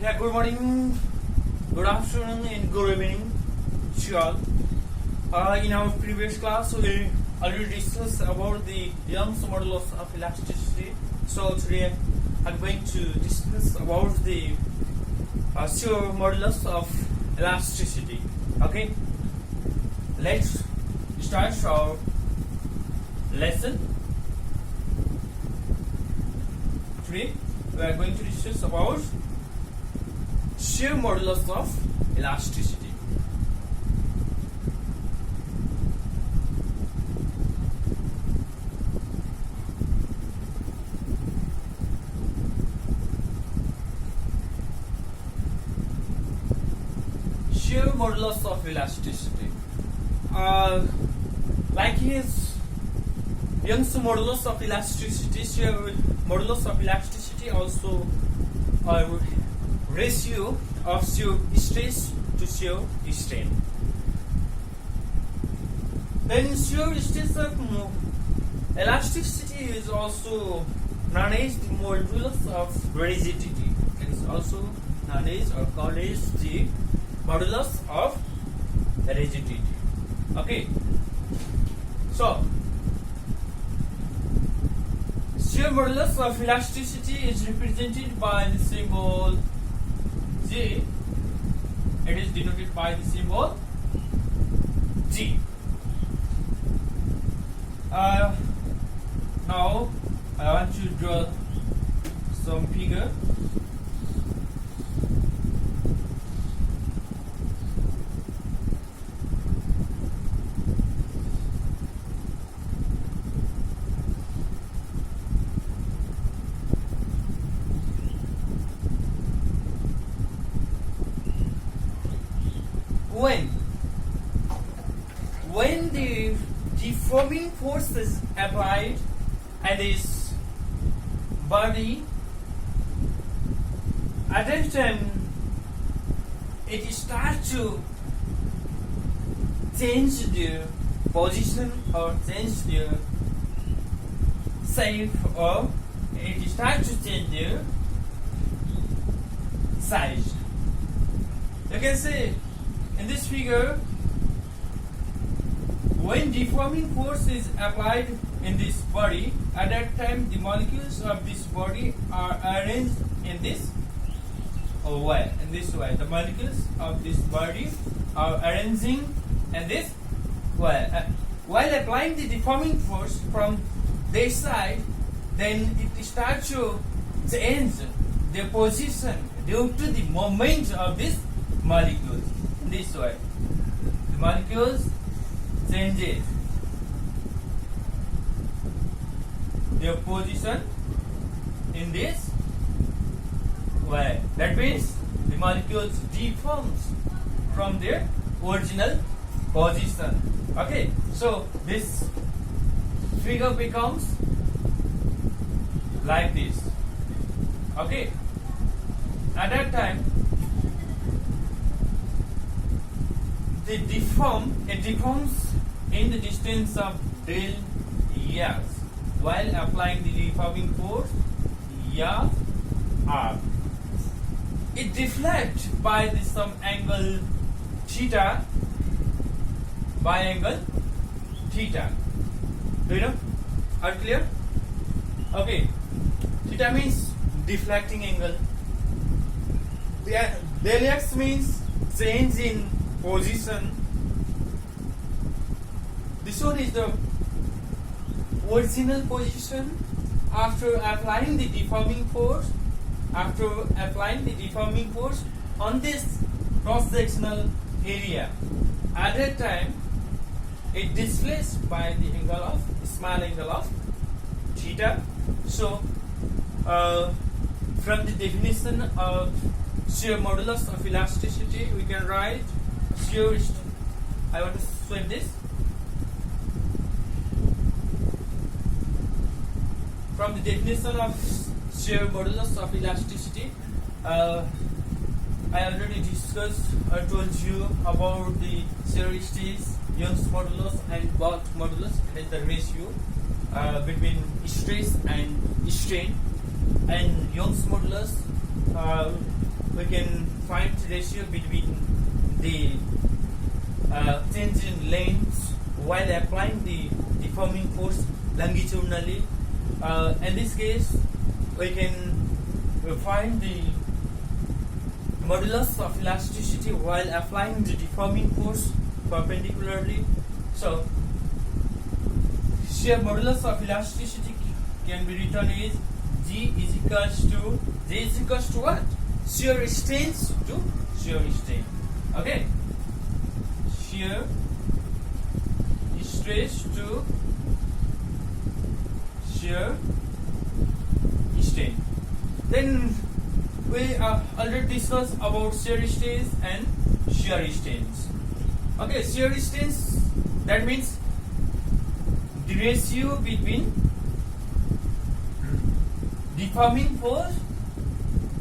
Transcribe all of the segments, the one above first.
Yeah, good morning, good afternoon, and good evening to all. In our previous class, we already discussed about the Young's modulus of elasticity. So today, I'm going to discuss about the shear modulus of elasticity. Okay, let's start our lesson. Today, we are going to discuss about shear modulus of elasticity. Shear modulus of elasticity. Like his Young's modulus of elasticity, shear modulus of elasticity also ratio of shear stress to shear strain. Then shear stress of elasticity is also known as the modulus of rigidity. It is also known as or called as the modulus of rigidity. Okay. So shear modulus of elasticity is represented by the symbol G. It is denoted by the symbol G. Now I want to draw some figure. When the deforming force is applied at this body, at that time it starts to change the position or change the shape, or it starts to change the size. You can see in this figure, when deforming force is applied in this body, at that time the molecules of this body are arranged in this way. In this way, the molecules of this body are arranging in this way. While applying the deforming force from this side, then it starts to change the position due to the movement of this molecules. In this way, the molecules changes their position in this way. That means the molecules deforms from their original position. Okay, so this figure becomes like this. Okay, at that time it deforms in the distance of del years while applying the deforming force r. It deflects by some angle theta, by angle theta. Do you know? Are you clear? Okay. Theta means deflecting angle. Del x means change in position. This one is the original position after applying the deforming force. After applying the deforming force on this cross-sectional area, at that time it displaced by the angle of small angle of theta. So, from the definition of shear modulus of elasticity, we can write shear. I want to swipe this. From the definition of shear modulus of elasticity, I already discussed or told you about the shear stress, Young's modulus, and Bott modulus. It is the ratio between stress and strain. And Young's modulus we can find the ratio between the change in length while applying the deforming force longitudinally. In this case, we can find the modulus of elasticity while applying the deforming force perpendicularly. So, shear modulus of elasticity can be written as G is equals to what? Shear strength to shear strain. Okay? Shear stress to shear strain. Then we already discussed about shear stress and shear strains. Okay, shear strains, that means the ratio between deforming force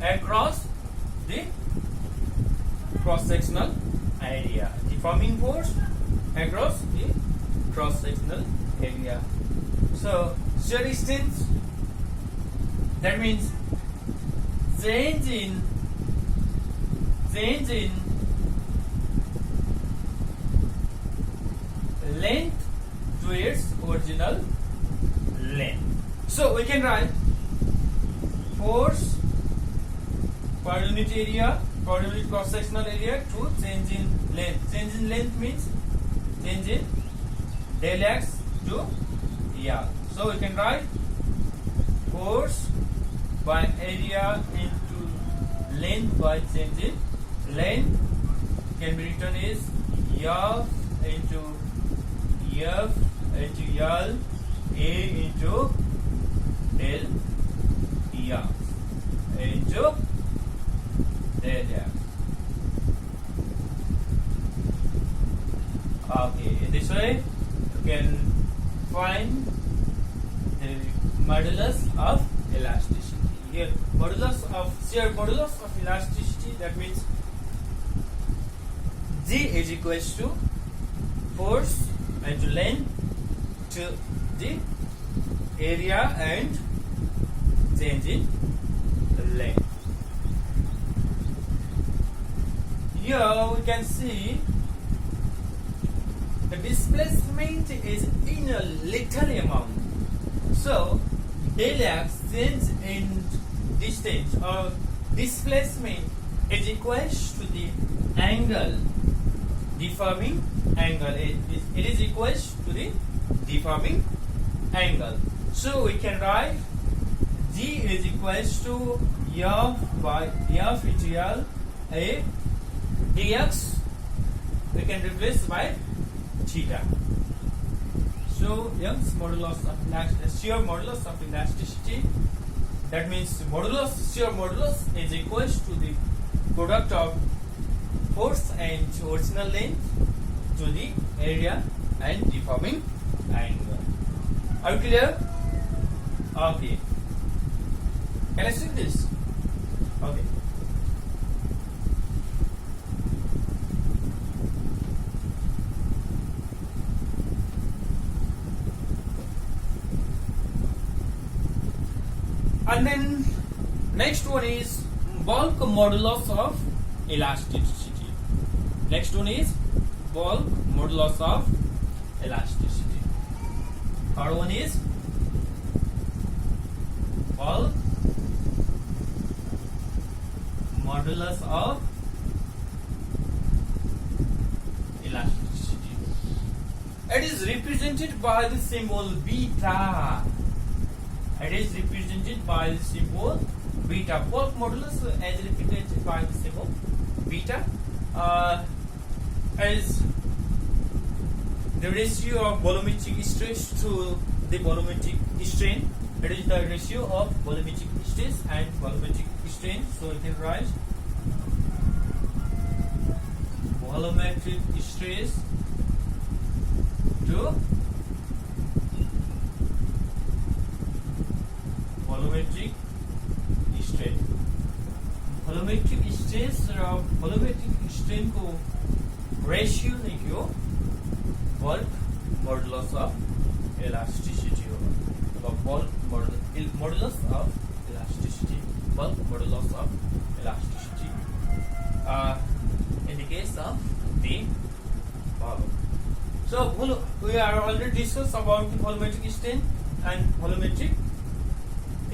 across the cross-sectional area. Deforming force across the cross-sectional area. So, shear strength, that means change in length to its original length. So we can write force per unit area, per unit cross-sectional area to change in length. Change in length means change in del x to L. So we can write force by area into length by change in length can be written as F into L A into del F into del F. Okay, in this way you can find the modulus of elasticity. Here, shear modulus of elasticity, that means G is equals to force into length to the area and change in length. Here we can see the displacement is in a little amount. So del x change in distance or displacement is equals to the angle, deforming angle. It is equals to the deforming angle. So we can write G is equals to F by F into L A dx. We can replace by theta. So Young's modulus of shear modulus of elasticity, that means shear modulus is equals to the product of force and original length to the area and deforming angle. Are you clear? Okay. Can I see this? Okay. And then next one is bulk modulus of elasticity. Next one is bulk modulus of elasticity. Third one is bulk modulus of elasticity. It is represented by the symbol beta. It is represented by the symbol beta. Bulk modulus is represented by the symbol beta. As the ratio of volumetric stress to the volumetric strain. It is the ratio of volumetric stress and volumetric strain. So we can write volumetric stress to volumetric strain. Volumetric stress और volumetric strain को ratio लिखियो bulk modulus of elasticity होगा. Bulk modulus of elasticity. Bulk modulus of elasticity. So we are already discussed about the volumetric strain and volumetric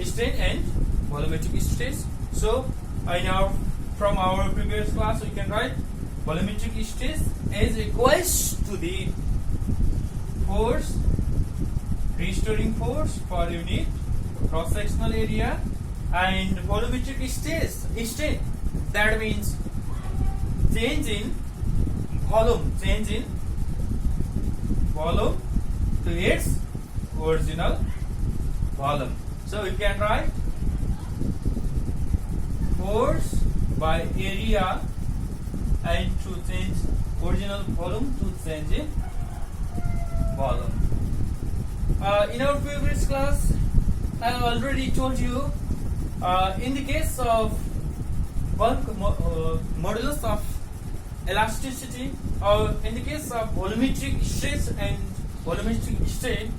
strain and volumetric stress. So now from our previous class we can write volumetric stress is equals to the force, restoring force per unit cross sectional area, and volumetric strain, that means change in volume to its original volume. So we can write force by area and to change original volume to change in volume. In our previous class, I already told you in the case of bulk modulus of elasticity, or in the case of volumetric stress and volumetric strain,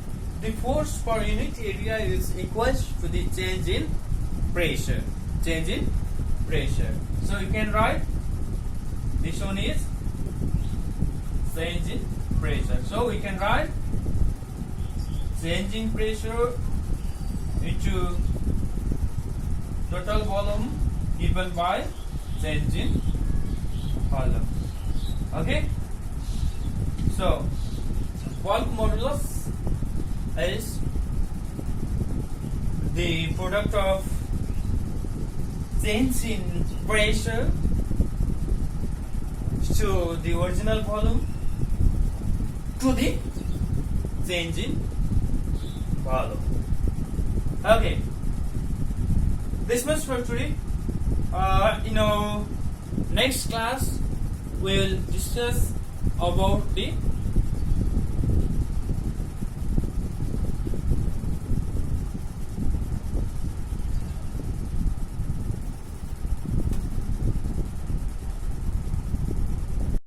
the force per unit area is equal to the change in pressure. So you can write this one is change in pressure. So we can write change in pressure into total volume given by change in volume. Okay. So bulk modulus is the product of change in pressure to the original volume to the change in volume. Okay, this much for today. In our next class we will discuss about the